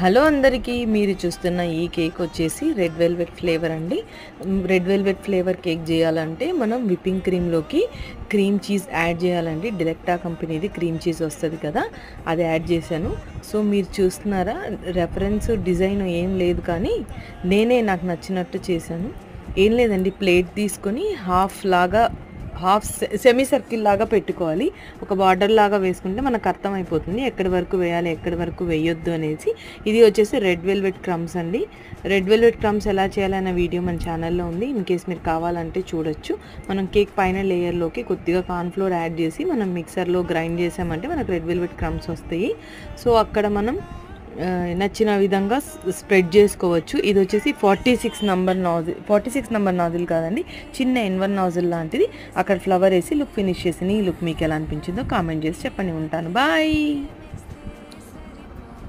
Hello అందరికీ, మీరు చూస్తున్న ఈ కేక్ వచ్చేసి రెడ్ వెల్వెట్ ఫ్లేవర్ అండి. రెడ్ వెల్వెట్ ఫ్లేవర్ కేక్ చేయాలంటే మనం విప్పింగ్ క్రీమ్లోకి క్రీమ్ చీజ్ యాడ్ చేయాలండి. డెలెక్టా కంపెనీది క్రీమ్ చీజ్ వస్తుంది కదా, అది యాడ్ చేశాను. సో మీరు చూస్తున్నారా, రెఫరెన్స్ డిజైన్ ఏం లేదు, కానీ నాకు నచ్చినట్టు చేశాను. ఏం లేదండి, ప్లేట్ తీసుకొని హాఫ్ సెమీ సర్కిల్ లాగా పెట్టుకోవాలి. ఒక బార్డర్ లాగా వేసుకుంటే మనకు అర్థమైపోతుంది ఎక్కడి వరకు వేయాలి, ఎక్కడి వరకు వేయొద్దు అనేసి. ఇది వచ్చేసి రెడ్ వెల్వెట్ క్రమ్స్ అండి. రెడ్ వెల్వెట్ క్రమ్స్ ఎలా చేయాలన్న వీడియో మన ఛానల్లో ఉంది. ఇన్ కేస్ మీరు కావాలంటే చూడొచ్చు. మనం కేక్ పైన లేయర్లోకి కొద్దిగా కార్న్ఫ్లోర్ యాడ్ చేసి మనం మిక్సర్లో గ్రైండ్ చేసామంటే మనకు రెడ్ వెల్వెట్ క్రమ్స్ వస్తాయి. సో అక్కడ మనం నచ్చిన విధంగా స్ప్రెడ్ చేసుకోవచ్చు. ఇది వచ్చేసి 46 నెంబర్ నాజిల్ కాదండి, చిన్న N1 నాజిల్ లాంటిది. అక్కడ ఫ్లవర్ వేసి లుక్ ఫినిష్ చేసి ఈ లుక్ మీకు ఎలా అనిపించిందో కామెంట్ చేసి చెప్పండి. ఉంటాను, బాయ్.